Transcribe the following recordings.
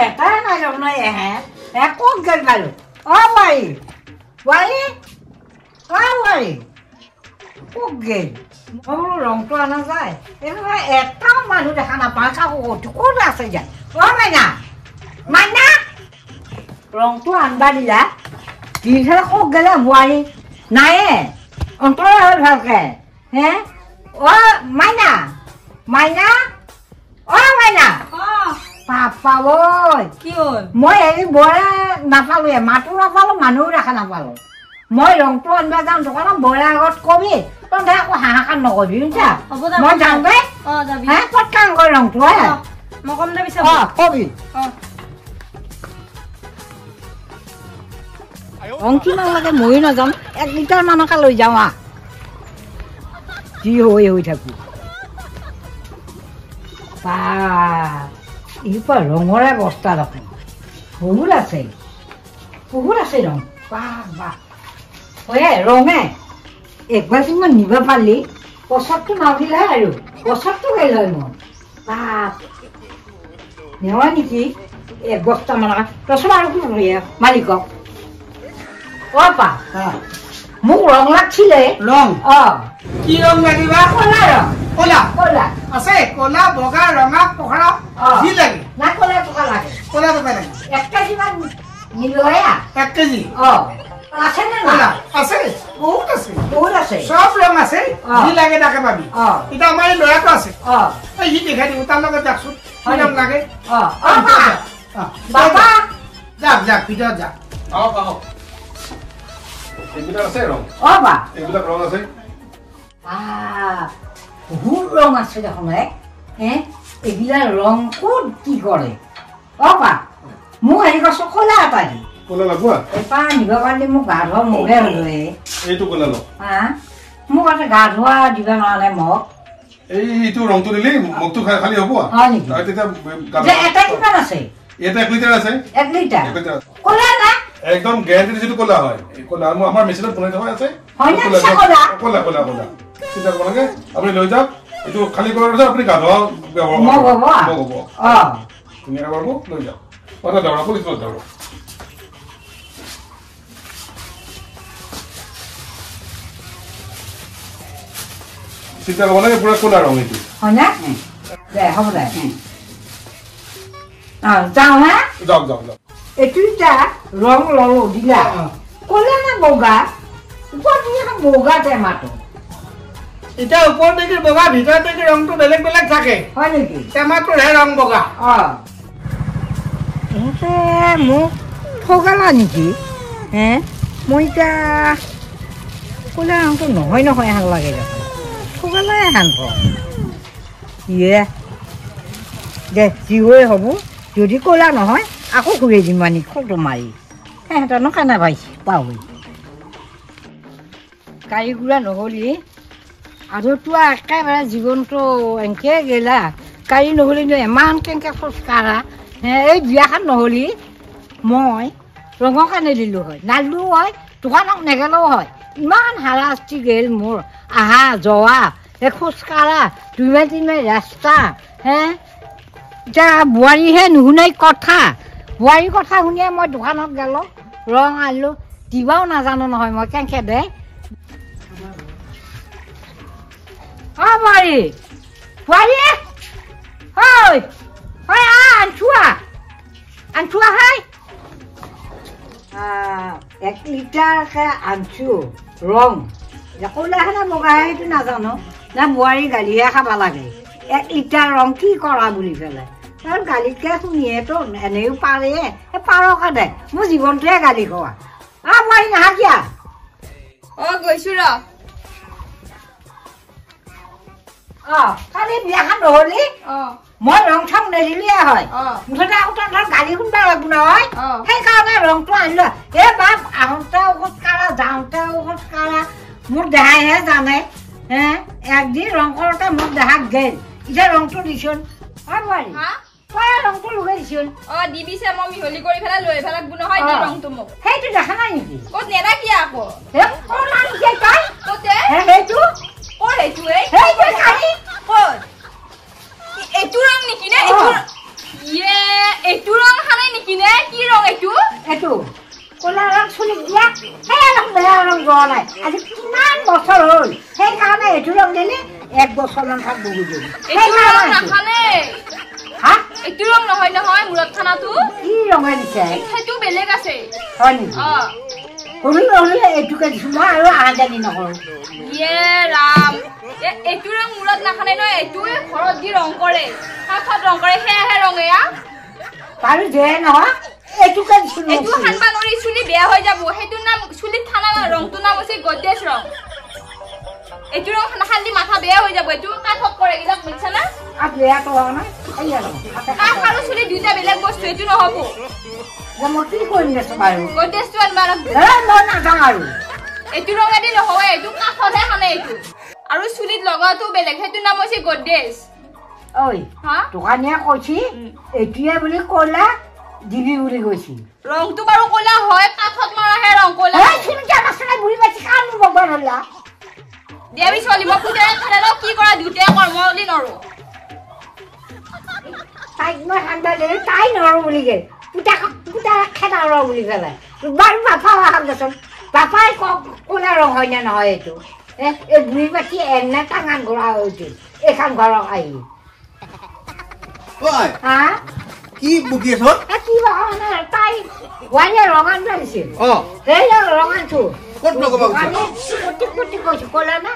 এটাই নাই দেখোন এহে ক'ত গেল বাৰু বোৱাৰী বোৱাৰী বোৱাৰী ক'ত গেল মই বোলো ৰংটো অনা যায় এইফালে এটাও মানুহ দেখা নাপাওঁ চাকো ক'ত আছে যায় মাইনা মাইনা ৰংটো আনবা দিলা দিলে ক'ত গেলে বোৱাৰী নায়ে অন্তৰে হ'ল ভালকে হে মাইনা মাইনা মাইনা পাপা ঐ কি হ'ল মই এই বৰা নাপালো মাতো নাপালো মানুহ দেখা নাপালো মই ৰংটো আনবা যাম দোকানত বৰা আগত কবি তহঁতে আকৌ হাহাকাৰ নকবি বুজিছা মই যাম দে ক'ত কাম কৰি ৰংটো মই কম দে পিছে কবি ৰং কিমান লাগে ময়ো নাযাম 1 লিটাৰ মানকে লৈ যাওঁ যি হৈ থাকো এইপৰা ৰঙৰে বস্তা দেখোন বহুত আছে ৰং ৰঙে একবাৰ মই নিব পাৰিলি পচৰটো নাউঠিলেহে আৰু পচৰটো গেল হয় মোৰ নেওয়া নেকি 1 বস্তা মান তচোন আৰু কি মালিকক পা মোক ৰং লাগছিলে ৰং কি ৰং লাগিবা কলা ৰং কলা কলা আছে কলা বগা ৰঙা পখৰা কি লাগে না কলা টকা লাগে কলা টকা লাগে 1 কেজি মান নিলয়া 1 কেজি আছে না কলা আছে বহুত আছে সব ৰং আছে কি লাগে তাকে পাবি এটা আমাৰ লয়াটো আছে এই দেখাই দিও তাৰ লগত যাকছো কি ৰং লাগে বাবা যাক ভিতৰত যা এইবিলাক আছে ৰং বা এইবিলাক ৰং আছে বহুত ৰং আছে দেখোন এইবিলাক ৰং ক'ত কি কৰে বা মোক হেৰি কৈছো কলা এটা দি কলা লাগোৱা এপাৰ নিব পাৰিলে মোক গা ধোৱা মোকে হ'লে এইটো কলা লওঁ মোক এটা গা ধোৱা দিব নোৱাৰে মোক এইটো ৰংটো দিলি মুখটো খালি হ'ব হয় নেকি এটা কিমান আছে এটা 1 লিটাৰ আছে 1 লিটাৰ কলা না একদম গ্যারান্টি যেটো কলা হয় কলা আমার মেশিনত বনাই দেওয়া আছে কলা কলা কলা চিন্তা করব লাগে আপনি লৈ যাওক এটো খালি করার পর আপনি গাধোয়া ব্যবহার করব তুমি এটা করব লৈ যাও কথা দাও পুলিশ দাও চিন্তা করব লাগে পুরো কলা রং এটি হয় না দে হবে দে যাও না যাও যাও যাও এটুটা রং ললো দিলা কলা না বগা উপর দিয়ে বগা টেমাটো এটা উপর দিকে বগা ভিতর দিকে রংটো বেলেগ বেলেগ থাকে হয় নেকি টেমাটোৰ হে ৰং বগা এতে মোক ঠগালা নেকি মই এতিয়া কলা ৰংটো নহয় হান লাগে দেখোন ঠগালাই হান দে যি হৈ হ'ব যদি কলা নহয় আকৌ ঘূৰি দিম মানি খটো মাৰি সিহঁতনো কেনে পাহৰি গাড়ী ঘূৰা নহ'লি আৰু তো একেবাৰে জীৱনটো এনেকৈ গেলা গাড়ী নহ'লি ইমান কেনেকৈ খোজকাঢ়া এই বিয়াখন নহ'লি মই ৰঙৰ কাৰণে দিলোঁ হয় নালিলো হয় দোকানক নেগেলেও হয় ইমান হাৰাশাস্তি গেল মোৰ আহা যোৱা এই খোজকাঢ়া 2 মাইল 3 মাইল ৰাস্তা এতিয়া বোৱাৰীহে নুশুনাই কথা বোৱাৰীৰ কথা শুনিয়ে মই দোকানত গ'লোঁ ৰং আনিলোঁ দিবাও নাজানো নহয় মই কেনেকৈ দে বোৱাৰী বোৱাৰী আনছোৱা হয় 1 লিটাৰকে আনছোঁ ৰং কলাহে না বগাহে সেইটো নাজানো না বোৱাৰী গালিহে খাব লাগে 1 লিটাৰ ৰং কি কৰা বুলি পেলাই তাৰ গালিকে শুনিয়েতো এনেও পাৰে পাৰকে দে মোৰ জীৱনটোৱে গালি খোৱা মই নাহা কিয়া গৈছো কালি বিয়াখন নহ'লি মই ৰং চং নেদিলিয়ে হয় মুঠতে আকৌ তহঁতৰ গালি শুনবা লাগব নহয় সেইকাৰণে ৰংটো আনিলো বাপ আহোঁতেও খোজকাঢ়া যাওঁতেও খোজকাঢ়া মোৰ দেহাইহে জানে একদিন ৰং কৰোঁতে মোক দেহাক গেল এতিয়া ৰংটো দিছোন বোৱাৰী ৰংটো লগাই দিছোন দিবিছে মই মিহলি কৰি পেলাই লৈ আহিব লাগব নহয় দি ৰংটো মোক সেইটো দেখা নাই নেকি ক'ত নেদা কি আকৌ সেইটো এইটো ৰং নেকি নে এইটো ৰং কিনে কি ৰং এইটো এইটো কলা ৰং চুলি দিয়া সেই ৰং বেয়া ৰং যোৱা নাই আজি কিমান বছৰ হ'ল সেইকাৰণে এইটো ৰং দিলে 1 বছৰমান থাক বহু দিন এইটো ৰং নাখানে হা এইটো ৰং নহয় নহয় মূৰত খানাটো কি ৰং দিছে সেইটো বেলেগ আছে হয় নেকি হলি হলি এইটোকে দিছো মই আৰু আজানি নকৰো ইয়ে ৰাম এইটো ৰং মূৰত নাখানে নহয় এইটো ঘৰত দি ৰং কৰে কাঠত ৰং কৰে সেয়াহে ৰং এয়া পাৰো যে নহয় এইটোকে দিছো এইটো খানবা নৰি চুলি বেয়া হৈ যাব সেইটো নাম চুলিত থানা ৰংটো নাম আছে গদ্দেশ ৰং এইটো ৰং নাখালি মাথা বেয়া হৈ যাব এইটো কাঠত কৰে গিলা বুঝছা না আ বেয়া তো না এইয়া ৰং কাঠ আৰু চুলি দুইটা বেলেগ বস্তু এইটো নহব মই কি কৰিম নেছো বাৰু গদ্দেশটো আনবা মই নাজানো আৰু এইটো ৰঙে দি নহয় এইটো কাঠতহে খানে এইটো আৰু চুলিত লগাটো বেলেগ সেইটো নাম হৈছে গদ্দেশ ঐ হা দোকানীয়ে কৈছি এতিয়া বুলি কলা দিবি বুলি কৈছি ৰংটো বাৰু কলা হয় কাঠত মাৰাহে ৰং কলা এই চিন্তা মাছনা বুঢ়ী বাছি কাম বগৰ হলা দেবী চলিব পুতেৰে খালে কি কৰা দুটাই কৰ্ম বুলি নৰো তাইক মই হান্দা দিলে তাই নৰো বুলি গে পুতা খেদা ৰ বুলি ক'লে বাৰু বাপা হাগছন বাপাই কোলা ৰং হয় না নহয় এইটো এই বুঢ়ী বাছি এনে টাঙান ঘূৰা হৈছিল এইখন ঘৰক আহি হা কি বুকি আছ কি বাহানা তাই ওয়ালে রঙান লাগিছিল সেই রঙানটো কত লগবা কুটি কৈছো কলা না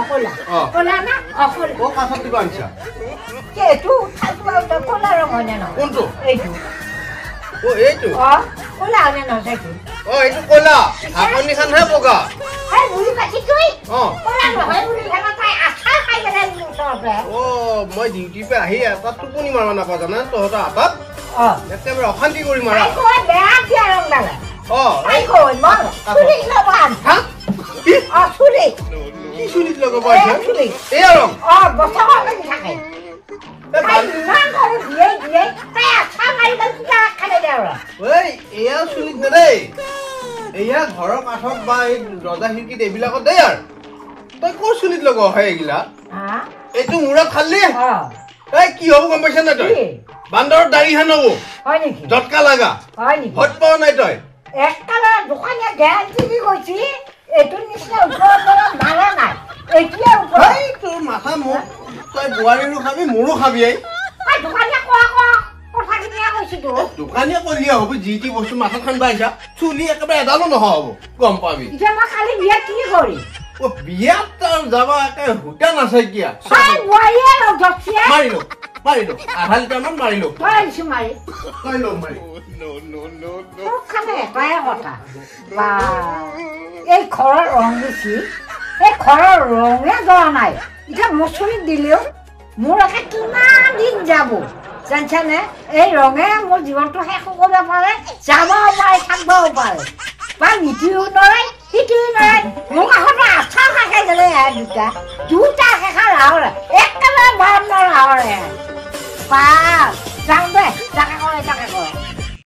কলা কলা না কলা ও কাছত দিবা আনছা কে এটো খাইবা কলা রং হয় না কোনটো এইটো ও এইটো কলা হয় না সেইটো এইটো কলা আপনি খান হে বগা এই বুঢ়ী কাটি তুই কলা নহয় বুঢ়ী খানা তাই আঠা খাই গেলে সবে মই ডিউটি পে আহি এটা টোপনি মাৰা নাপা জানা তহতা আপাত একেবাৰে অশান্তি কৰি মাৰা কই বেয়া দিয়া ৰং লাগে তাই কই মই চুলি লগান হা কি চুলি কি চুলিত লগাব আছে চুলি এই ৰং বছৰ লাগি থাকে ইমান কৰি দিয়ে তাই আঠা মাৰি গ'ল কিবা খালে দেউৰা এয়া চুলিত নেদেই এয়া ঘৰৰ কাঠত বা এই দৰ্জা খিৰিকীত এইবিলাকত দেই আৰু তই ক'ৰ চুলিত লগাৱ হয় এইগিলা এইটো মূৰত খালি এই কি হ'ব গম পাইছা নাই তই বান্দৰৰ দাড়ি হেন হ'ব হয় নেকি জটকা লাগা হয় নেকি হত পাৱ নাই তই এককালা দোকানীয়ে গেৰাণ্টি দি কৈছি এইটো নিচিনা ওপৰৰ পৰা মাৰা নাই এতিয়া ওপৰ তোৰ মাথা মোক তই বোৱাৰীৰো খাবি মোৰো খাবি দোকানীয়ে কোৱা কথাখিনি কৈছো তো দোকানীয়ে কলিয়া হ'ব যি টি বস্তু মাথাত খান বাইছা চুলি একেবাৰে এডালো নহয় হ'ব গম পাবি এতিয়া মই কালি বিয়া কি কৰি বিয়াত তাৰ যাবা একে হোটা নাচাইকিয়া মাৰি লো আধা লিটাৰমান মাৰি লো তই লো মাৰি এই ঘৰৰ ৰং বেছি এই ঘৰৰ ৰঙে যোৱা নাই এতিয়া মচুৰিত দিলেও মোৰ একে কিমান দিন যাব জানছানে এই ৰঙে মোৰ জীৱনটো শেষ কৰিব পাৰে যাবও পাৰে থাকিবও পাৰে বা নীতিও নৰে সিটোও নৰে মোক আহোঁতে আঠা খাই গ'লে দুটা শেষা ৰাহৰে একেবাৰে বাৰ নৰা ৰাহৰে